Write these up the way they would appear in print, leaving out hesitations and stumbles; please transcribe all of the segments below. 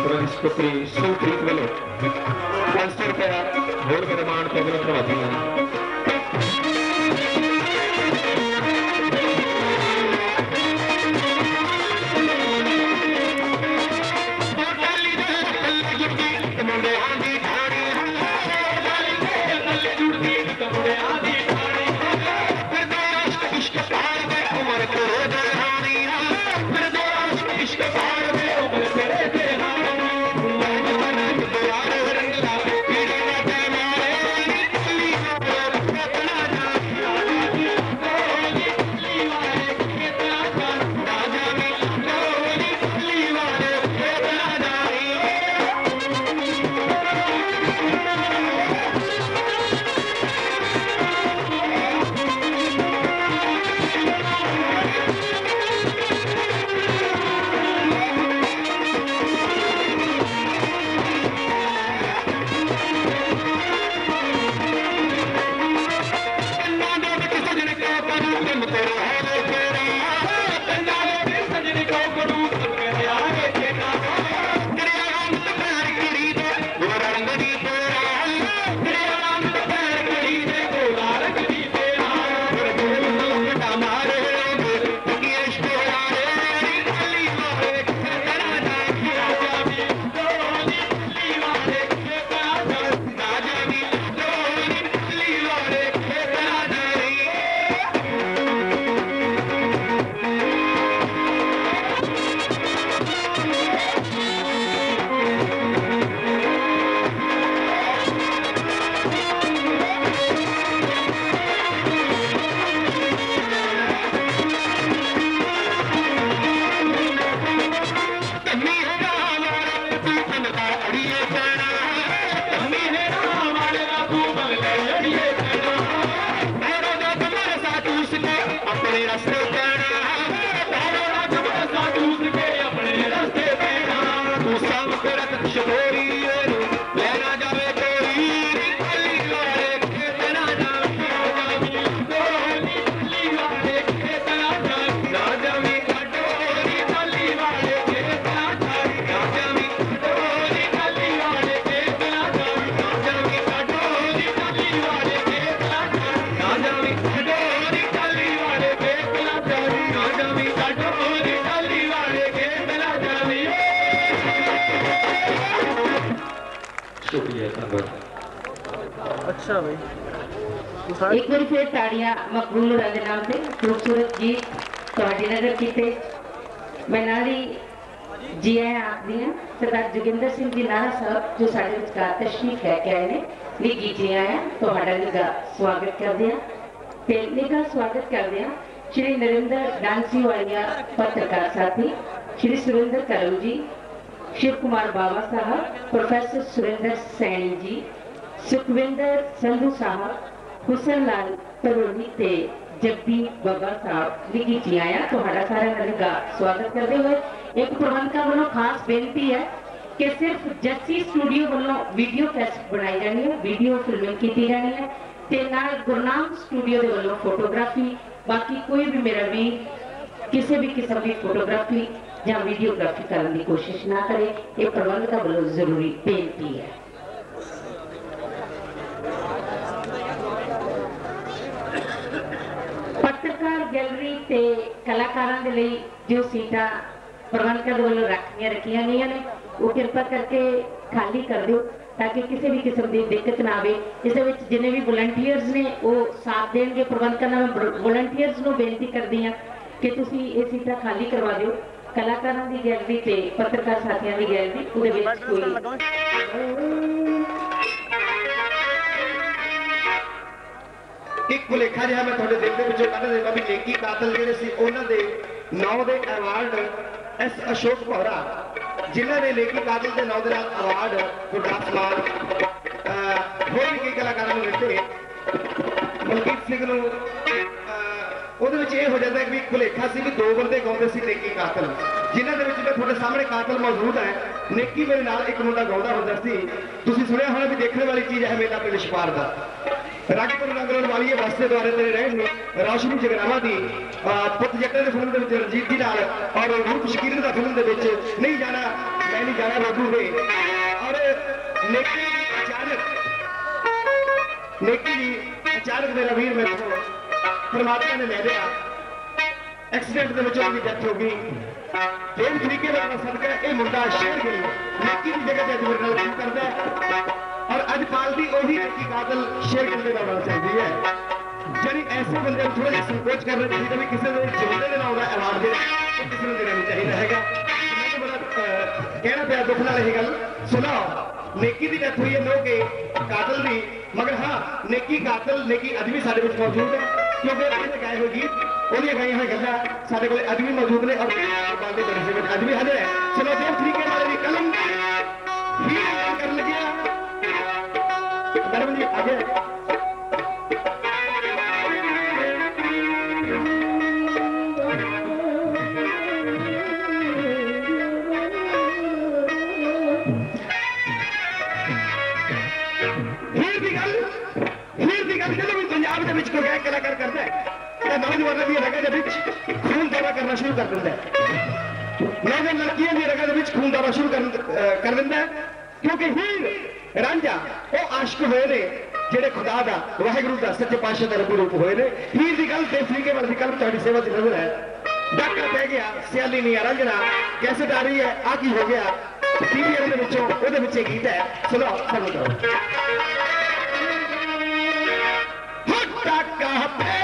सरपंच पुत्री सुप्रीत वालों 500 रुपया होर निर्माण पवन करवाती अच्छा भाई एक बार फिर ताड़ियां मकबूल होਰਾਂ ਦੇ ਨਾਮ ਤੇ खूबसूरत गीत ਤੁਹਾਡੀ नजर ਕੀਤੇ मैं नाली जी आया आखदी हां सरदार जोगिंदर सिंह जी नाला साहब जो साडे विचकार तशरीफ लेके आए ने निੱਘੀ जी आया ਤੁਹਾਡਾ ਨਿੱਘਾ स्वागत करदे हां ते निੱਘਾ स्वागत करदे हां श्री नरेंद्र डांसी वालिया पत्रकार साथी श्री सुरेंद्र करम जी शिव कुमार बाबा साहब प्रोफेसर सुरेंद्र सैनी जी सुखविंदर संधू साहब हुसन लाल तरोनी ते जगदी बाबा साहब निੱਘੀ जी आया ਤੁਹਾਡਾ ਸਾਰਿਆਂ ਦਾ ਨਿੱਘਾ स्वागत करते हुए एक प्रबंधक वालों खास बेनती है कि सिर्फ जस्सी स्टूडियो वालों वीडियो कैसेट बनाई जानी है वीडियो फिल्मिंग की जानी है ते नाल गुरनाम स्टूडियो दे वालों फोटोग्राफी बाकी कोई भी मेरा भी किसी भी किस्म की फोटोग्राफी या वीडियोग्राफी करने की कोशिश ना करे ये प्रबंधक वालों जरूरी बेनती है। पत्रकार गैलरी ते कलाकारां दे लई जो सीटां प्रबंधक वालों रखियां गई ने वो कृपा करके खाली कर दो ताकि किसी भी किस्म की दिक्कत ना आए। इस जिन्हें भी वॉलंटियर्स ने वो साथ देंगे प्रबंधकों ने वॉलंटियर्स को बेनती करती हाँ कि तुसी ये सीटां खाली करवा दो। कलाकारों की गैलरी ते पत्रकार साथियों की गैलरी एक भुलेखा जिहा मैं तुहाडे दिल दे विचों कढ देना भी नेकी कातल जिहड़े सी उन्हां दे नाम दे अवार्ड एस अशोक भौरा जिन्हां ने नेकी कातल के नाम दे नाल अवार्ड गुरदास मान होर भी कई कलाकारां नूं दित्ते। मलकीत सिंह नूं ਉਹਦੇ ਵਿੱਚ ਇਹ ਹੋ ਜਾਂਦਾ ਕਿ ਭੁਲੇਖਾ ਸੀ ਵੀ ਦੋ ਬੰਦੇ ਗਾਉਂਦੇ ਸੀ ਨੇਕੀ ਕਾਤਲ ਜਿਨ੍ਹਾਂ ਦੇ ਵਿੱਚ ਤੁਹਾਡੇ ਸਾਹਮਣੇ ਕਾਤਲ ਮੌਜੂਦ ਹੈ। ਨੇਕੀ ਮੇਰੇ ਨਾਲ ਇੱਕ ਮੁੰਡਾ ਗਾਉਂਦਾ ਹੁੰਦਾ ਸੀ ਤੁਸੀਂ ਸੁਣਿਆ ਹੋਣਾ ਵੀ ਦੇਖਣ ਵਾਲੀ ਚੀਜ਼ ਹੈ ਮੇਲਾ ਪਿੰਡ ਛਪਾਰ ਦਾ ਰਾਜਪੁਰ ਨਗਰੋਂ ਵਾਲੀ ਵਾਸਤੇ ਦੁਆਰੇ ਤੇਰੇ ਰਹਿਣ ਨੇ ਰੌਸ਼ਨੀ ਜਗਰਾਵਾਂ ਦੀ ਪੁੱਤ ਜੱਟਾਂ ਦੇ ਫਿਲਮ ਦੇ ਵਿੱਚ ਰਣਜੀਤ ਜੀ ਨਾਲ ਔਰ ਰੂਪ ਸ਼ਕੀਰ ਦਾ ਫਿਲਮ ਦੇ ਵਿੱਚ ਨਹੀਂ ਜਾਣਾ नहीं जाना रोकूंगे। और नेकी जी अचानक मेरा वीर मेरे को परमात्मा ने ले लिया, एक्सीडेंट के विच उनकी डेथ हो गई। एक तरीके का सदका ये मुंडा शेर गई नेकी की जगह पे मेरे नाल काम करता है और अज पालती वही नेकी कातल शेर गिल नाल चलती है। जरी ऐसे बंदे थोड़ा जिहा संकोच कर रहे थे भी किसी ने जोड़े के नाल दा अवार्ड दे किसी ने देना नहीं चाहिए हैगा। मैं बड़ा कहना पिया दुख नाल यही गल सुनो, नेकी की डेथ हुई है नो के कातल की, मगर हाँ नेकी कातल नेकी अज भी साडे विच मौजूद है क्योंकि उन्हें गाए हुए गीत ਉਹਦੀਆਂ ਗਾਈਆਂ ਹੋਈਆਂ ਗੱਲਾਂ ਸਾਡੇ ਕੋਲ ਅੱਜ ਵੀ ਮੌਜੂਦ ਨੇ ਔਰ ਬਾਦੇ ਬਰਸੇ ਵਿੱਚ ਅੱਜ ਵੀ ਹਾਜ਼ਰ ਹੈ। ਚਲੋ ਜੇ ਤਰੀਕੇ ਨਾਲ ਵੀ ਕਲਮ ਹੀ ਕਰਨ ਲੱਗਿਆ ਮੈਡਮ ਜੀ ਆਗੇ ਹੀਰ ਦੀ ਗੱਲ ਜਦੋਂ ਵੀ ਪੰਜਾਬ ਦੇ ਵਿੱਚ ਕੋਈ ਗਾਇਕ ਕਲਾਕਾਰ ਕਰਦਾ ਹੈ नौजवानों की रगों के बीच खून दौरा करना शुरू कर देता है। नौजवान लड़कियों की रगों के बीच खून दौरा शुरू कर देता है क्योंकि हीर रांझा वो आशिक हुए ने जेडे खुदा दा वाहिगुरू दा सच्चे पातशाह दा रूप हुए ने। हीर की गल देख तरीके वाली कल तुहाडी सेवा च नजर है। डाका पै गया सियाली नहीं रांझना कैसेट आ रही है आ की हो गया सीरियल दे विचों ओदे विच गीत है सुनो सुनो करो डाका पै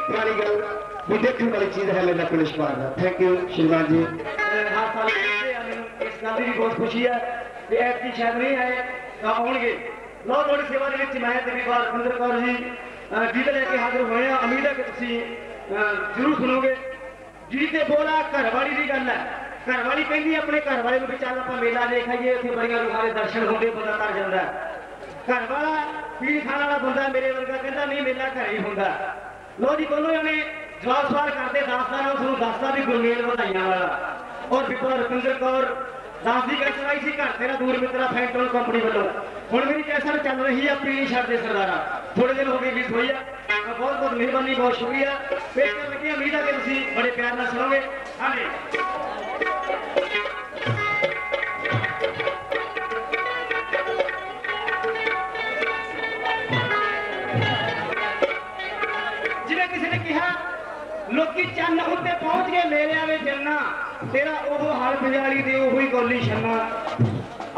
पुरानी गल भी देखने वाली चीज है मेरा पुलिस पार्ट। थैंक यू श्रीमान जी। हर साल इस गल की बहुत खुशी है कि ऐसी शायद नहीं है आउणगे। लो थोड़ी सेवा के मैं तकरीबन रविंदर कौर जी गीत लेके हाजिर होए हैं। उम्मीद है कि तुम जरूर सुनोगे। गीत के बोला घरवाली की गल है। घरवाली कहती अपने घरवाले को चल आप मेला देख आइए, इतने बड़िया रुखारे दर्शन होंगे, बंदा तर जाता है। घरवाला पीर खाने वाला बंदा मेरे वर्गा कहता नहीं मेला घर ही होंगे। लो जी दोनों जने जवाब सवाल करते दसदा ना उसको दसदा भी गुरमेल बधाइयां वाला और विपा रविंदर कौर दास की कैसर आई सी घर तेरा दूर मित्रा फैंटन कंपनी वालों। हुण मेरी कैसर चल रही है पीली शर्ट के सरदारा, थोड़े दिन हो गए रिलीज हुई है। बहुत बहुत मेहरबानी, बहुत शुक्रिया। पेश कर लगी उम्मीद है कि तुम बड़े प्यार नाल सुनोगे। हाँ जी जिवें किसी ने कहा लोकी चंद उत्ते पहुंच गए मेलिया में जन्ना तेरा ओह हाल पंजाली दे ओह ही गोली छन्ना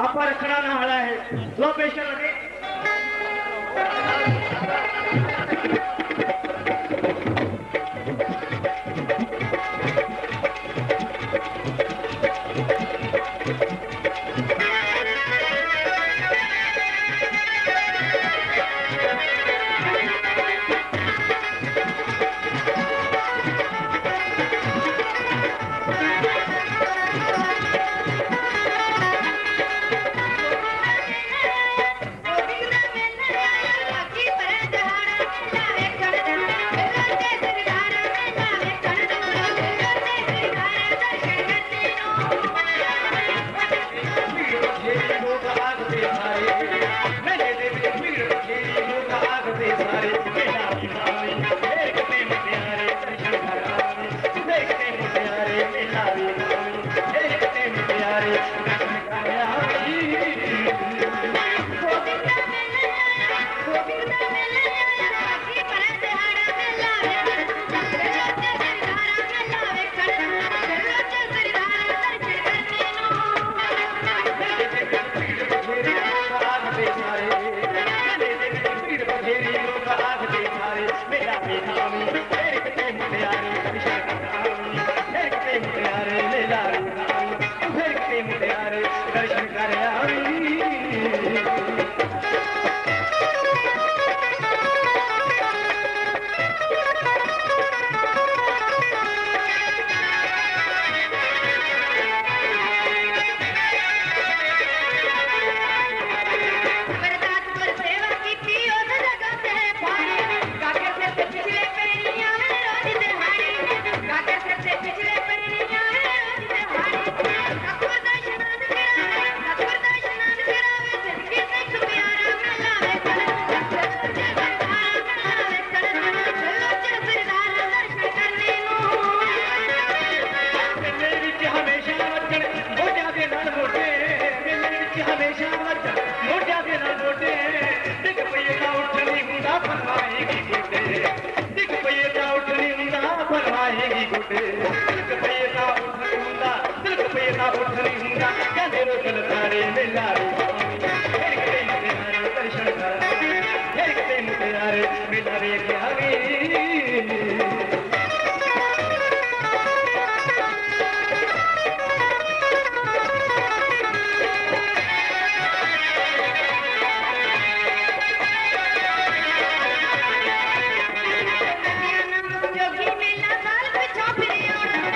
आपा रखना ना हाड़ा है। लो पेश कर लगे। जोगी मेला साल पिछा फिर आना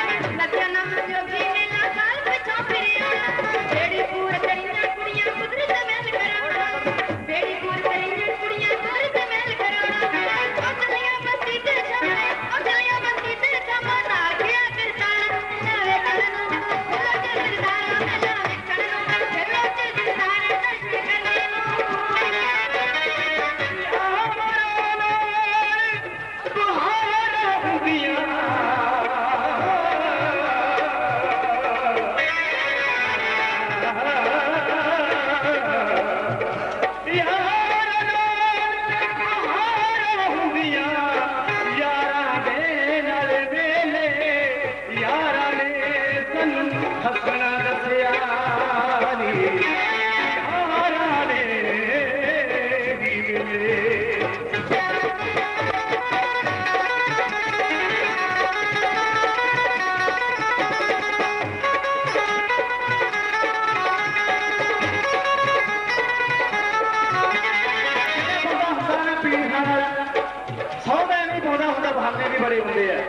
ਹੁੰਦੇ ਆ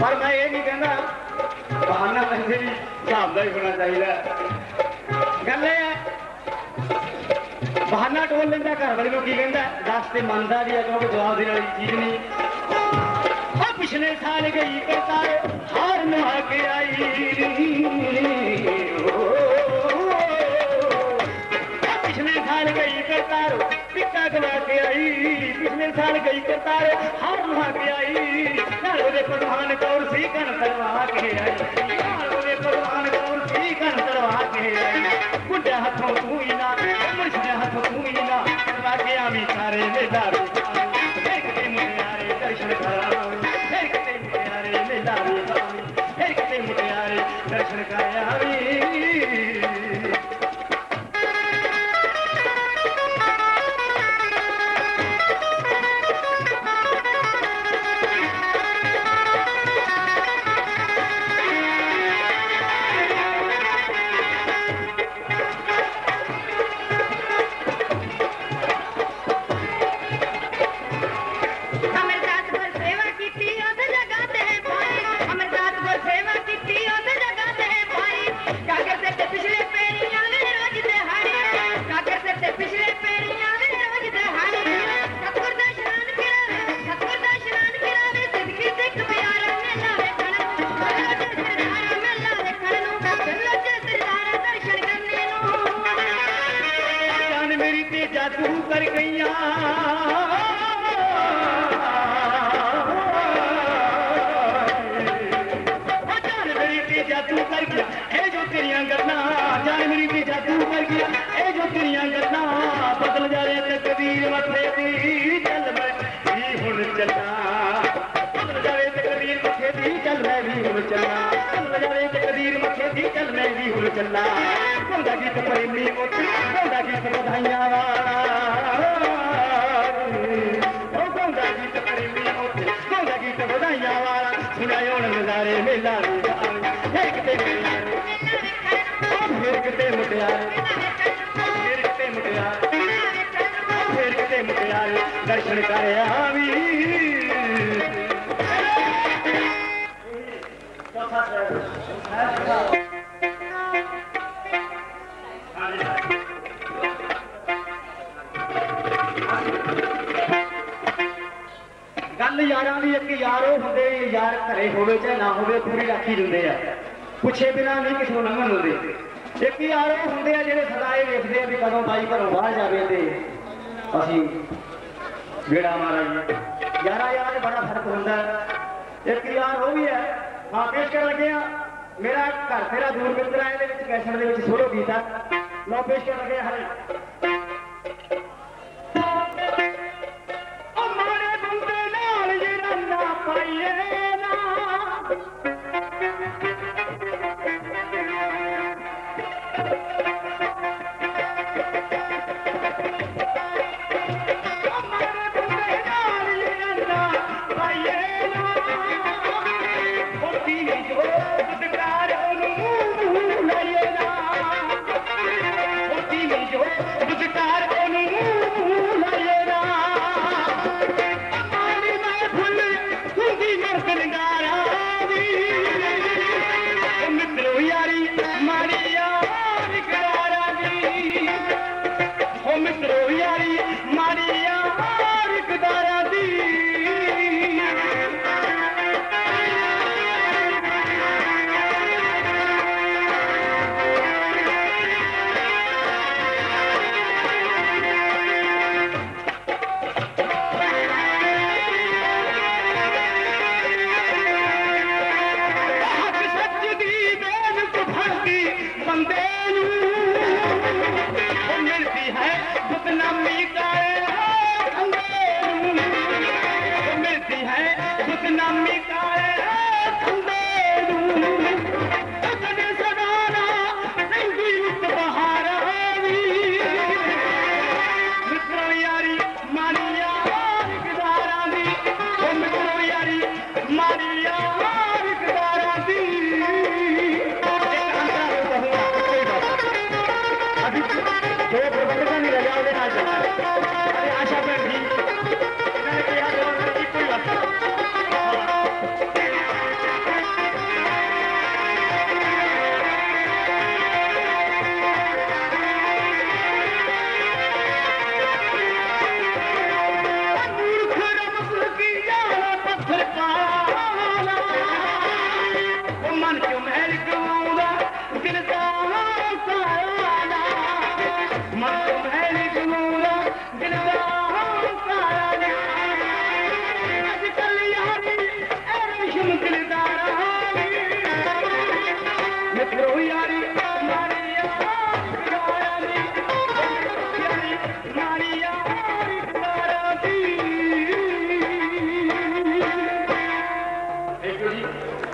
ਪਰ ਮੈਂ ਇਹ ਨਹੀਂ ਕਹਿੰਦਾ ਬਹਾਨਾ ਵੈਸੇ ਵੀ ਹਿਸਾਬ ਦਾ ਹੀ ਹੋਣਾ ਚਾਹੀਦਾ ਗੱਲ ਇਹ ਹੈ ਬਹਾਨਾ ਟੋਲ ਲੈਂਦਾ ਘਰ ਵਾਲੇ ਨੂੰ ਕੀ ਕਹਿੰਦਾ ਦੱਸ ਤੇ ਮੰਨਦਾ ਵੀ ਅਗੋਂ ਜਵਾਬ ਦੇਣ ਵਾਲੀ ਚੀਜ਼ ਨਹੀਂ ਉਹ ਪਿਛਲੇ ਸਾਲ ਗਈ ਕਰਤਾਰ ਹਾਰ ਨਵਾ ਕੇ ਆਈ पिछले साल गई करतार टिक्का गवा के आई पिछले साल गई करतार हार नहा के आई नाल ओदे प्रधान कौर सी कन तरवा के आई नाल ओदे प्रधान कौर सी कन तरवा के आई गुड्डे हाथों तू ही ना मुर्शदे हाथों तू ही ना तरवा के आवी सारे मेदारी एक ते मुटियारे दर्शन करा एक ते मुटियारे मेदारी एक ते मुटियारे दर्शन करा आवी चलना गंगा गीत प्रेमी गंगा गीत बधाइयां गंगा गीत प्रेमी गंगा गीत बधाइयां वाला सुनायो नजारे मेला फिर किते मुटियारे दर्शन कर आवी गल यारां दी एक यारो हुंदे यार घरे होवे चाहे ना होवे पूरी राखी दिंदे आ पुछे बिना नहीं किसी नूं लंघण दिंदे एक यारो हुंदे आ जिहड़े सदा ये वेखदे आ भी कदों बाई घरों बाहर जावे ते असीं गेड़ा मारांगे यारा यार बड़ा फर्क हुंदा एक यार वो भी है हाँ पेश कर लगे मेरा घर तेरा दूर मित्र है कैसेट दे विच सोलो गीत है लो पेश कर लगे हरे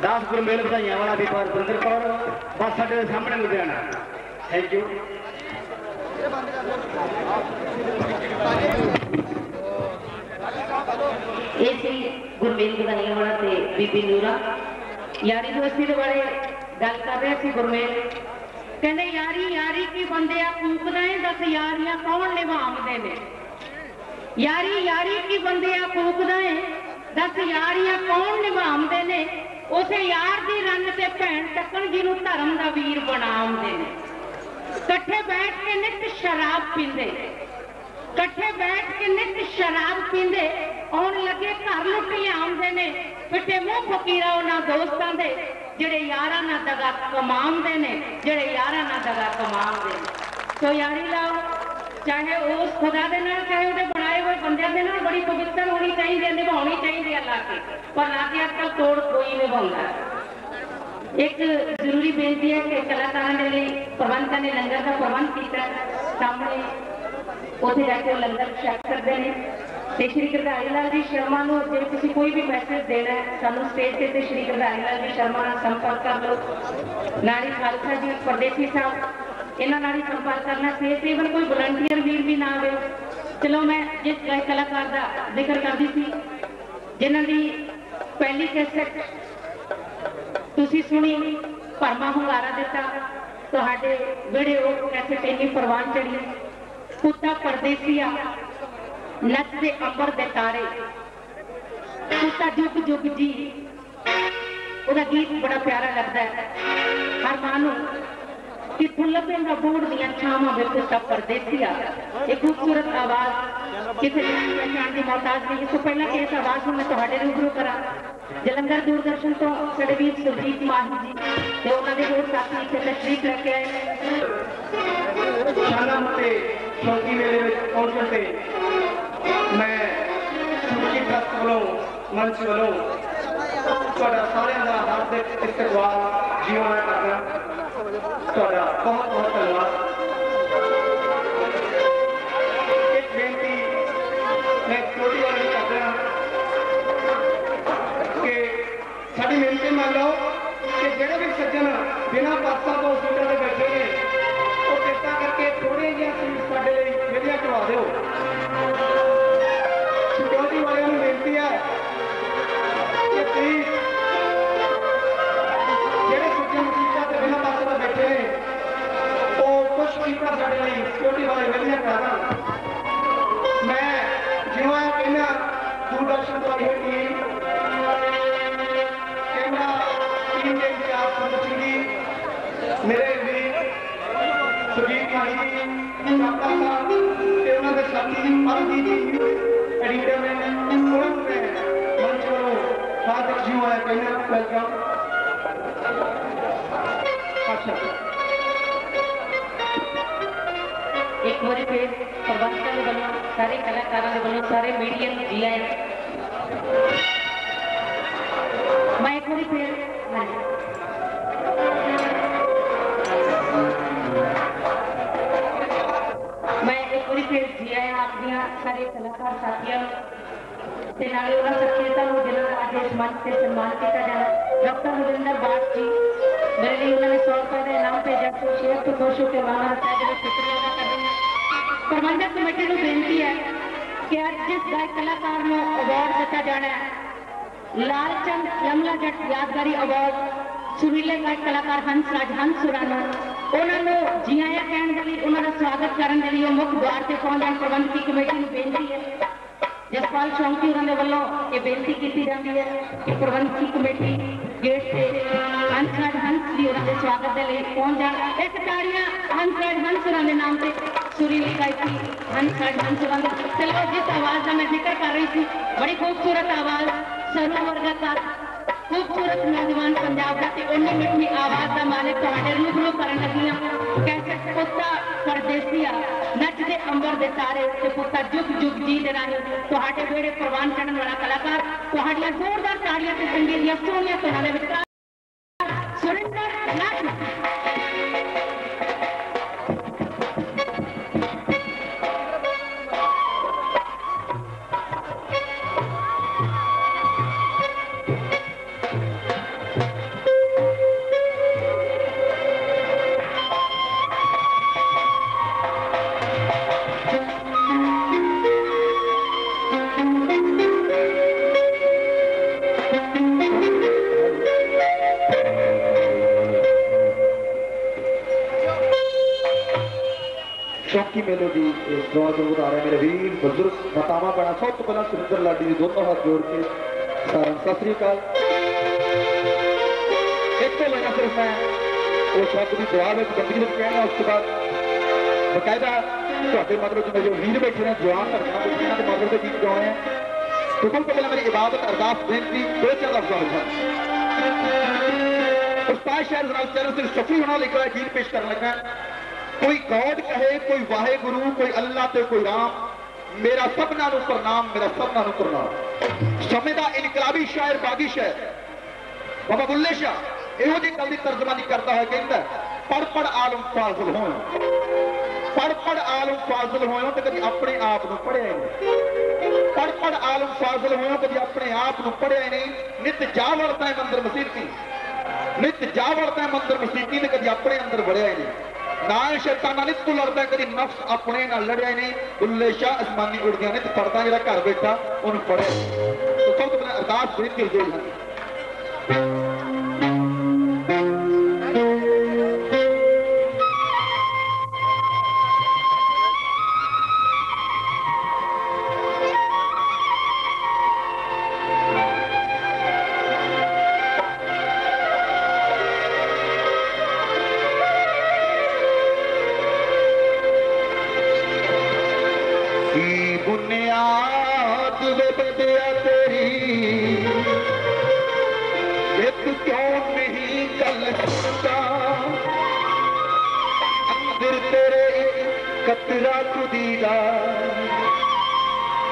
दास गुरमेल ਵਧਾਈਆਂ वाला भी परविंदर कौर बस साडे सामने लुधियाना। Thank you. ਇਹ ਸੀ ਗੁਰਮੇਲ ਵਧਾਈਆਂ ਵਾਲਾ ਤੇ ਬੀਬੀ ਨੂਰਾ। ਯਾਰੀ ਦੋਸਤੀ ਦੇ ਬਾਰੇ ਗੱਲ ਕਰ ਰਹੇ ਸੀ ਗੁਰਮੇਲ। ਕਹਿੰਦੇ ਯਾਰੀ ਯਾਰੀ ਕੀ ਬੰਦੇ ਆ ਫੂਕਦਾ ਏ, ਦੱਸ ਯਾਰੀਆਂ ਕੌਣ ਨਿਭਾਉਂਦੇ ਨੇ। ਯਾਰੀ ਯਾਰੀ ਕੀ ਬੰਦੇ ਆ ਫੂਕਦਾ ਏ, ਦੱਸ ਯਾਰੀਆਂ ਕੌਣ ਨਿਭਾਉਂਦੇ ਨੇ। ਉਸੇ ਯਾਰ ਦੀ ਰੰਨ ਤੇ ਭੈਣ ਟੱਕਣ ਜਿਹਨੂੰ ਧਰਮ ਦਾ ਵੀਰ ਬਣਾਉਂਦੇ ਨੇ। ਇਕੱਠੇ ਬੈਠ ਕੇ ਨਿੱਤ ਸ਼ਰਾਬ ਪੀਂਦੇ, ਇਕੱਠੇ ਬੈਠ ਕੇ ਨਿੱਤ ਸ਼ਰਾਬ ਪੀਂਦੇ, ਆਉਣ ਲੱਗੇ ਘਰ ਲੁੱਟ ਲਿਆਉਂਦੇ ਨੇ। ਫਿੱਟੇ ਮੂੰਹ ਫਕੀਰਾ ਉਹਨਾਂ ਦੋਸਤਾਂ ਦੇ ਜਿਹੜੇ ਯਾਰਾਂ ਨਾਲ ਦਗਾ ਕਮਾਉਂਦੇ ਨੇ, ਜਿਹੜੇ ਯਾਰਾਂ ਨਾਲ ਦਗਾ ਕਮਾਉਂਦੇ ਨੇ। ਸੋ ਯਾਰੀ ਲਾਓ, ਚਾਹੇ ਉਸ ਖੁਦਾ ਦੇ ਨਾਲ ਚਾਹੇ ਉਹਦੇ ਬਣਾਏ ਹੋਏ ਬੰਦਿਆਂ ਦੇ ਨਾਲ ਬੜੀ ਪਵਿੱਤਰ ਹੋਣੀ ਚਾਹੀਦੀ ਹੈ, ਨਿਭਾਉਣੀ ਚਾਹੀਦੀ ਹੈ ਲਾ ਕੇ, ਪਰ ਲਾ ਕੇ ਅੱਜ ਕੱਲ੍ਹ ਤੋੜ ਕੋਈ ਨਿਭਾਉਂਦਾ। ਇੱਕ ਜ਼ਰੂਰੀ ਬੇਨਤੀ ਹੈ ਕਿ ਕਲਾਕਾਰਾਂ ਦੇ ਲਈ ਪ੍ਰਬੰਧਕਾਂ ਨੇ ਲੰਗਰ ਦਾ ਪ੍ਰਬੰਧ ਕੀਤਾ, ਸਾਹਮਣੇ ਉੱਥੇ ਜਾ ਕੇ ਉਹ ਲੰਗਰ ਛਕ ਕਰਦੇ ਨੇ। ਤੇ ਸ਼੍ਰੀ ਗਿਰਧਾਰੀ ਲਾਲ ਜੀ ਸ਼ਰਮਾ ਨੂੰ ਜੇ ਤੁਸੀਂ ਕੋਈ ਵੀ ਮੈਸੇਜ ਦੇਣਾ ਹੈ ਸਾਨੂੰ ਸਟੇਜ ਤੇ ਸ਼੍ਰੀ ਗਿਰਧਾਰੀ ਲਾਲ ਜੀ ਸ਼ਰਮਾ ਨਾਲ ਸੰਪਰਕ ਕਰ ਲਓ। ਨਾਲੀ ਖਾਲਸਾ ਜੀ ਪਰਦੇਸੀ ਸਾਹਿਬ ਇਹਨਾਂ ਨਾਲ ਹੀ ਸੰਪਰਕ ਕਰਨਾ। ਸੇਫ ਈਵਨ ਕੋਈ ਵਲੰਟੀਅਰ ਵੀਰ ਵੀ ਨਾ ਆਵੇ। ਚਲੋ ਮੈਂ ਜਿਸ ਕਲਾਕਾਰ ਦਾ ਜ਼ਿਕਰ ਕਰਦੀ ਸੀ ਜਿਨ੍ਹਾਂ ਦੀ ਪਹਿਲੀ ਕੈਸਟ ਤੁਸੀਂ ਸੁਣੀ, ਭਰਮਾ ਹੁੰਗਾਰਾ ਦਿੱਤਾ, ਤੁਹਾਡੇ ਵਿਹੜੇ ਉਹ ਕੈਸਟ ਇੰਨੀ ਪ੍ਰਵਾਨ ਚੜੀ। ਪੁੱਤਾ ਪਰਦੇਸੀਆ ਨੱਚਦੇ ਅੰਬਰ ਦੇ ਤਾਰੇ, ਪੁੱਤਾ ਜੁਗ ਜੁਗ ਜੀ, ਉਹਦਾ ਗੀਤ ਬੜਾ ਪਿਆਰਾ ਲੱਗਦਾ ਹੈ ਹਰ ਮਾਂ ਨੂੰ। ਕਿੱਥੋਂ ਲੱਭੇਗਾ ਬੋੜ ਦੀਆਂ ਛਾਵਾਂ ਵਿੱਚ ਪੁੱਤਾ ਪਰਦੇਸੀਆ। ਇਹ ਖੂਬਸੂਰਤ ਆਵਾਜ਼ ਕਿਸੇ ਦੀ ਪਛਾਣ ਦੀ ਮੁਹਤਾਜ ਨਹੀਂ। ਇਸ ਤੋਂ ਪਹਿਲਾਂ ਕਿ ਇਸ ਆਵਾਜ਼ ਨੂੰ ਮੈਂ ਤੁਹਾਡੇ ਰੂਬਰੂ ਕਰਾਂ, ਜਲੰਧਰ ਦੂਰਦਰਸ਼ਨ ਤੋਂ ਸਾਡੇ ਵੀਰ ਸੁਰਜੀਤ ਮਾਹੀ ਜੀ ਤੇ ਉਹਨਾਂ ਦੇ ਹੋਰ ਸਾਥੀ ਇੱਥੇ ਤਸ਼ਰੀਫ ਲੈ ਕੇ ਆਏ ਨੇ। ਸ਼ਾਨਾ ਮਤੇ ਸ਼ੌਕੀ ਮੇਲੇ ਵਿੱਚ ਪਹੁੰਚਣ ਤੇ ਮੈਂ ਸੁਰਜੀ ਟਰਸਟ ਵੱਲੋਂ ਮੰਚ ਵੱਲੋਂ ਤੁਹਾਡਾ ਸਾਰਿਆਂ ਦਾ ਹਾਰਦਿਕ ਇਸਤਕਬਾਲ ਜੀਵਨ ਕਰਦਾ। ਤੁਹਾਡਾ ਬਹੁਤ ਬਹੁਤ ਧੰਨਵਾਦ। ਇੱਕ ਬੇਨਤੀ ਮੈਂ ਛੋਟੀ ਵਾਲੀ ਕਰਦਾ ਕਿ ਸਾਡੀ ਬੇਨਤੀ ਮੰਨ ਲਓ ਕਿ ਜਿਹੜੇ ਵੀ ਸੱਜਣ ਬਿਨਾਂ ਪਾਸਾਂ ਤੋਂ ਸੀਟਾਂ ਤੇ ਬੈਠੇ ਨੇ ਉਹ ਕਿਰਪਾ ਕਰਕੇ ਥੋੜ੍ਹੀਆਂ ਜਿਹੀਆਂ ਸੀਟ ਸਾਡੇ ਲਈ ਵਿਹਲੀਆਂ ਕਰਵਾ ਦਿਓ। ਸਿਕਿਉਰਿਟੀ ਵਾਲਿਆਂ ਨੂੰ ਬੇਨਤੀ ਹੈ ਕਿ ਪਲੀਜ਼ ਜਿਹੜੇ ਸੱਜਣ ਸੀਟਾਂ ਤੇ ਬਿਨਾਂ ਪਾਸਾਂ ਤੋਂ ਬੈਠੇ ਨੇ ਉਹ ਕੁਝ ਸੀਟਾਂ ਸਾਡੇ ਲਈ ਸਿਕਿਉਰਿਟੀ ਵਾਲੇ ਵਿਹਲੀਆਂ ਕਰਾ ਦੇਣ। ਮੈਂ ਜਿਉਂ ਕਹਿੰਦਾ ਦੂਰਦਰਸ਼ਨ ਤੋਂ ਇਹ ਟੀਮ ਕੈਮਰਾ ਟੀਮ ਦੇ ਇੰਚਾਰਜ ਸੰਤ ਸਿੰਘ ਜੀ, ਮੇਰੇ ਵੀਰ ਸੁਰਜੀਤ ਮਾਹੀ ਜੀ, ਕਾਕਾ ਸਾਹਿਬ ਤੇ ਉਹਨਾਂ ਦੇ ਸਾਥੀ ਪਰਮਜੀਤ ਜੀ ਐਡੀਟਰ ਨੇ, ਉਹਨਾਂ ਨੂੰ ਮੈਂ ਮੰਚ ਵੱਲੋਂ ਹਾਰਦਿਕ ਜਿਉਂ ਆਇਆ ਕਹਿੰਦਾ ਵੈਲਕਮ। ਅੱਛਾ ਇੱਕ ਵਾਰੀ ਫਿਰ ਪ੍ਰਬੰਧਕਾਂ ਦੇ ਵੱਲੋਂ ਸਾਰੇ ਕਲਾਕਾਰਾਂ ਦੇ ਵੱਲੋਂ ਸਾਰੇ ਮੀਡੀਆ ਨੂੰ ਜੀ ਆਇਆਂ। ਮੈਂ ਇੱਕ ਵਾਰੀ ਫਿਰ ਜੀ ਆਇਆਂ ਆਪਣੀਆਂ ਸਾਰੇ ਕਲਾਕਾਰ ਸਾਥੀਆਂ ਨੂੰ ਤੇ ਨਾਲੇ ਉਹਨਾਂ ਸ਼ਖਸੀਅਤਾਂ ਨੂੰ ਜਿਨ੍ਹਾਂ ਦਾ ਅੱਜ ਇਸ ਮੰਚ ਤੇ ਸਨਮਾਨ ਕੀਤਾ ਜਾਣਾ। ਡਾਕਟਰ ਨਰਿੰਦਰ ਬਾਠ ਜੀ मेरे लिए उन्होंने 100 रुपए का इनाम भेजा तो शेयर तो खुश होकर माना रखा है। शुक्रिया अदा कर रहे हैं। प्रबंधक कमेटी को बेनती है कि आज जिस गायक कलाकार को अवार्ड दिता जाना है लालचंद यमला जट यादगारी अवार्ड सुरीले गायक कलाकार हंसराज हंसुराना उन्होंने जी आया कहने के लिए उन्होंने स्वागत करने के लिए मुख्य द्वार से पहुंच जाए। प्रबंधकी कमेटी को बेनती है जसपाल शौंकी उन्होंने वालों ये बेनती की जाती है कि प्रबंधकी कमेटी गेट से हंसराज हंस जी उन्होंने स्वागत के लिए पहुंच जाए। एक ताड़ियां हंसराज हंस उन्होंने नाम से सुरीली गायकी हंसराज हंस उन्होंने। चलो जिस आवाज का मैं जिक्र कर रही थी बड़ी खूबसूरत आवाज सरू वर्गा का खूबसूरत नौजवान पंजाब का उन्नी मिठी आवाज का मालिक तुहाडे रूबरू करन लगी हां। कैसे पुत्ता परदेसिया नचदे अंबर दे तारे ते पुत्ता जुग जुग जी दे रानी तुहाडे वेड़े प्रवान करन वाला कलाकार तुहाडियां जोरदार ताड़ियां ते संगीत दियां सोहणियां तुहाडे विच सुरिंदर नाथ शौकी मेलोडी दौर को बता रहे मेरे वीर बुजुर्ग मातावां भैणां सब तो पहला सुरिंदर लाडी जी दोनों हाथ जोड़ के सारा सत श्री अकाल। एक तो लेना सिर्फ मैं वो शब्द की दुआ में बंदी में कहना उसके बाद बकायदा ਤੁਹਾਡੇ ਮਤਲਬ ਜਿਵੇਂ ਜੋ ਵੀਰ ਬੈਠੇ ਨੇ ਜਵਾਨ ਧਰਮਾਂ ਦੇ ਇਹਨਾਂ ਦੇ ਮਤਲਬ ਦੇ ਗੀਤ ਗਾਉਣੇ ਆ तो सबसे पहले मेरी इबादत अरदास बेनती दो चार लफ्ज़ों में उस्ताद शायर जनाब चैनल से शफी होना लिखा है गीत पेश करने लगा कोई गॉड कहे कोई वाहे गुरु कोई अल्लाह ते कोई राम मेरा सबना नू प्रणाम मेरा सबना नू प्रणाम समय का इनकलाबी शायर बागी शायर बाबा बुल्ले शाह ਇਹੋ ਜਿਹੀ ਗੱਲ ਦੀ ਤਰਜਮਾਨੀ ਕਰਦਾ ਹੈ ਕਹਿੰਦਾ ਪੜ ਪੜ ਆਲਮ ਫਾਜ਼ਿਲ ਹੋਣ ਪੜ ਪੜ ਆਲਮ ਫਾਜ਼ਿਲ ਹੋਇਓ ਤੇ ਕਦੀ ਆਪਣੇ ਆਪ ਨੂੰ ਪੜਿਆ ਹੀ ਨਹੀਂ ਪੜ ਪੜ ਆਲਮ ਫਾਜ਼ਿਲ ਹੋਇਓ ਕਦੀ ਆਪਣੇ ਆਪ ਨੂੰ ਪੜਿਆ ਹੀ ਨਹੀਂ ਨਿਤ ਜਾ ਵੜਦਾ ਹੈ ਮੰਦਰ ਮਸੀਤੀ ਨਿਤ ਜਾ ਵੜਦਾ ਹੈ ਮੰਦਰ ਮਸੀਤੀ ਤੇ ਕਦੀ ਆਪਣੇ ਅੰਦਰ ਵੜਿਆ ਹੀ ਨਹੀਂ ਨਾ ਸ਼ੈਤਾਨਾਂ ਨਿਤ ਤੋਂ ਲੜਦਾ ਕਦੀ ਨਫਸ ਆਪਣੇ ਨਾਲ ਲੜਿਆ ਹੀ ਨਹੀਂ ਬੁੱਲੇ ਸ਼ਾਹ ਅਸਮਾਨੀ ਉੜਦਿਆਂ ਨਿਤ ਪੜਦਾ ਜਿਹੜਾ ਘਰ ਬੈਠਾ ਉਹਨੂੰ ਪੜਿਆ तो सब तो मैंने अरदास बेनती जोड़ है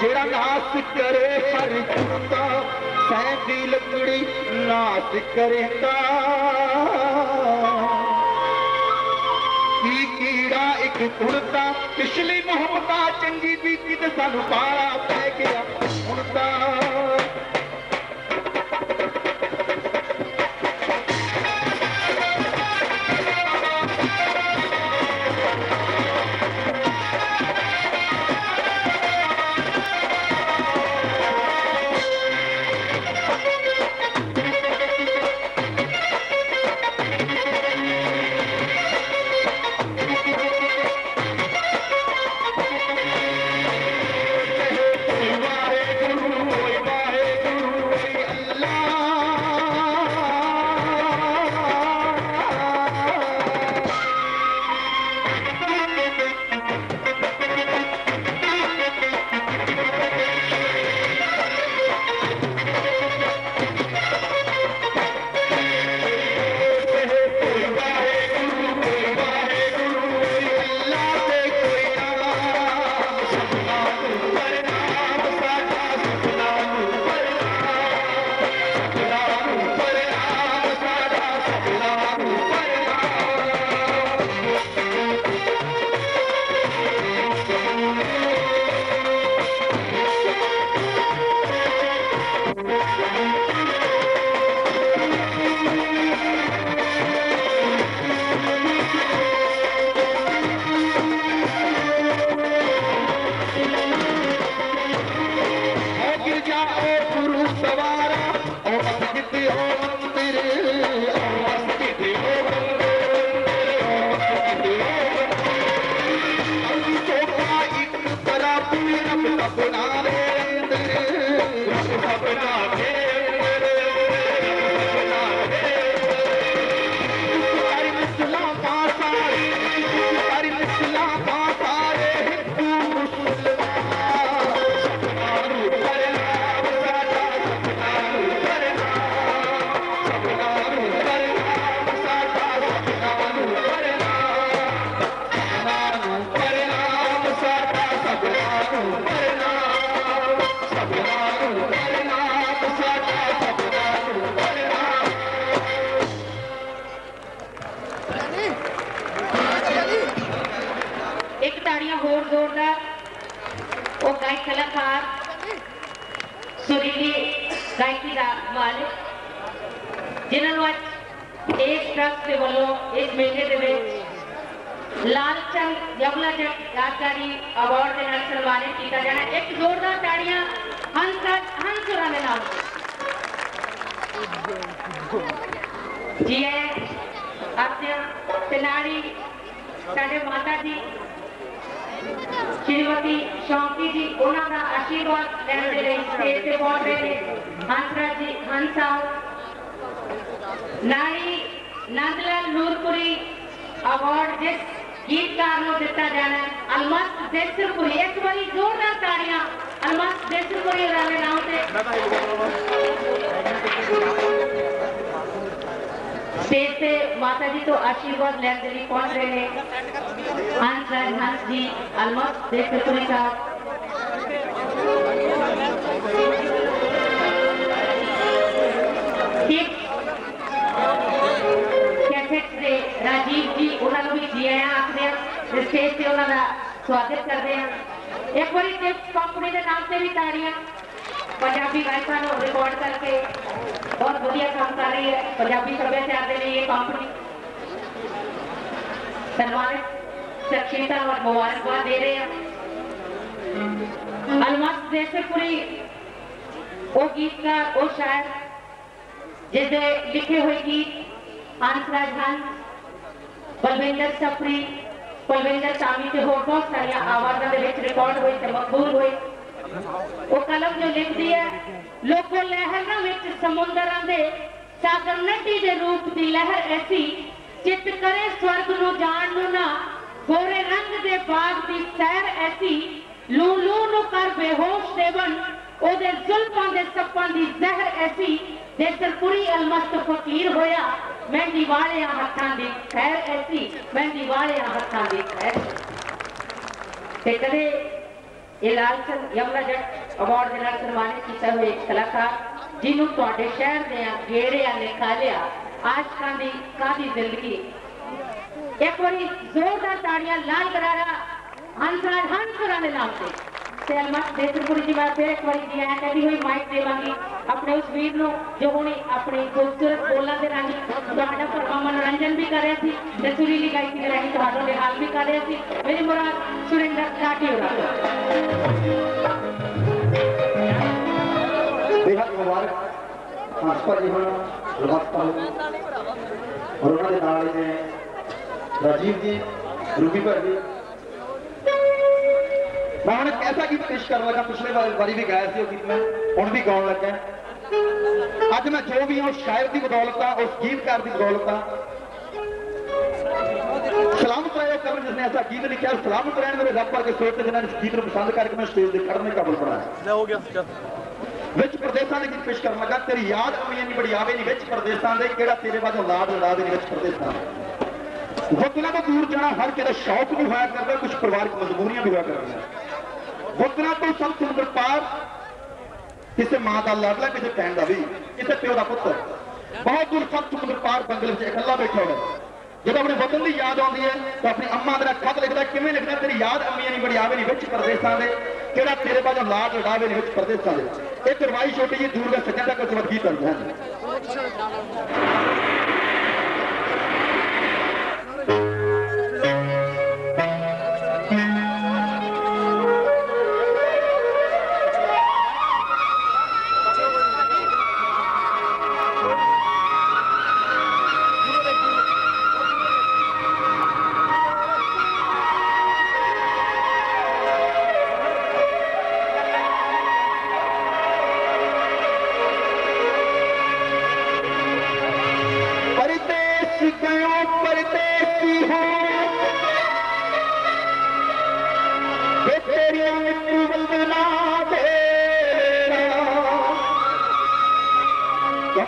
जेड़ा नास करे पर झुकता सैंदी लकड़ी नास करेंदा की कीड़ा एक उड़ता पिछली मोहब्बत चंगी बीती ते सानू पाला पै गया उड़ता कलाकार सुरीली गायकी का मालिक जिन्होंने आज इस ट्रस्ट के वालों इस मेले के में लालचंद यमुनाचंद यादगारी अवार्ड के नाल सम्मानित किया जाना। एक जोरदार ताड़ियां हंसुरा के नाम जी है आत्या तेनाली साडे माता जी श्रीमती शौकी जी उन्होंने आशीर्वाद लैने के लिए स्टेज पे पहुंच रहे हैं। हंसराज जी हंस साहब नारी नंदलाल नूरपुरी अवार्ड जिस गीतकार को दिता जाना है अलमस्त देसरपुरी। एक बार जोरदार ताड़ियां अलमस्त देसरपुरी वाले नाम से। स्टेज पे माता जी तो आशीर्वाद लेने के लिए पहुंच रहे हैं। हंसराज हंस जी अलमस्त देसरपुरी साहब। राजीव जी उन्होंने भी जी आया आखिर स्टेज से उन्होंने स्वागत करते हैं। एक बार टिप्स कंपनी के नाम से भी ताड़ियां पंजाबी गायकों को रिकॉर्ड करके बहुत बढ़िया काम कर रही है पंजाबी सभ्याचार के लिए ये कंपनी। सम्मानित शख्सियत और मुबारकबाद दे रहे हैं। अलमस्त देसरपुरी वो गीतकार वो शायर जिसके लिखे हुए गीत हंसराज हंस बलविंदर सफरी बलविंदर सामी से होर बहुत सारिया आवाज़ों के रिकॉर्ड हुए ते मकबूल हुए। वो कलम जो लिखती है लोगों लहरों में समुद्रां दे सागर नदी के रूप की लहर ऐसी चित करे स्वर्ग नु जान नु ना गोरे रंग दे बाग की सैर ऐसी लू लू नु कर बेहोश सेवन ओदे जुल्फां दे सप्पां दी जहर ऐसी देसरपुरी अलमस्त फकीर होया मेहंदी वाले हत्थां दी खैर ऐसी मेहंदी वाले हत्थां दी खैर। ते कदे ये लालचंद यमुना जट अवार्ड दे नाल सम्मानित किया हुए कलाकार जिन्हों तुहाडे शहर दे घेरिया निकालिया आशकां दी कादी जिंदगी। एक बारी जोरदार ताड़ियां लाल करारा हंसराज हंस होरां दे नाम से। अलमस्त देसरपुरी जी मैं फिर एक बार जी आया कहती हुई माइक देवांगी अपने उस वीर नो जो हुणे अपने खूबसूरत बोलों के राही तुहाडा भरवा मनोरंजन भी कर रहे थे ते सुरीली गायकी के राही तुहाडा निहाल भी कर रहे थे। मेरी मुराद सुरेंद्र लाठी होरा बेहद मुबारक भाजपा जी होना गुलदस्ता और उन्होंने नाल ने राजीव जी रूबी भर जी। मैं उन्हें कैसा गीत पेश कर लगा पिछले बारी भी गाया गीत मैं हूँ भी गाउन लगा। अज मैं जो भी हूँ शायर की बदौलत उस गीतकार की बदौलत सलामत रहे करण जिसने ऐसा गीत लिखा सलामत रहने मेरे रब वर्गे सोच जिन्होंने इस गीत को पसंद करके मैं स्टेज पर खड़ने काबल बनाया। विच प्रदेशों के गीत पेश कर लगा तेरी याद अमीर नहीं बड़ी आवे नहीं विच प्रदेशों के केड़ा तेरे बाद लाड लड़ावे नहीं विच प्रदेशों वतना तो दूर जाना हर किसी शौक भी होया करता कुछ परिवारिक मजबूरियां भी होया करती वतना तो सब समुद्र पार किसी मां का लाडला किसी भैन का भी किसी प्यो का पुत्र बहुत दूर सब समुद्र पार बंगले में इकला बैठा हो जो अपने वतन की याद आती है तो अपनी अम्मा मेरा खत लिखता किमें लिखना तेरी याद अम्मी नहीं बड़ी आवे नहीं विच प्रदेशों के केड़ा तेरे बाद लाड लड़ावे नहीं विच प्रदेशों के। एक रवाई छोटी जी दूर का सज्जन तक कुछ गीत करते हैं।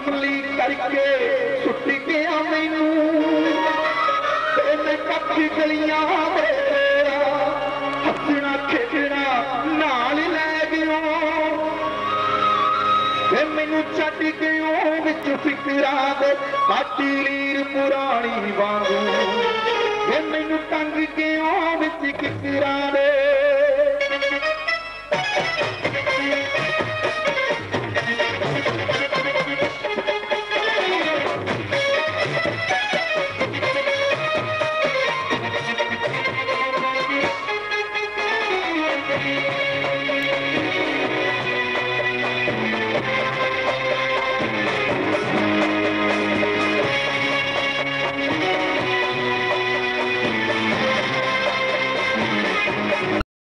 कमली करके सुट गया मैनू कख गलियां हसना खेडना नाल लै गयो मैनू छड्ड गयो विच फिकरां दे बाटी लीर पुरानी वांगू मैनू तंग गयो विच किकरां दे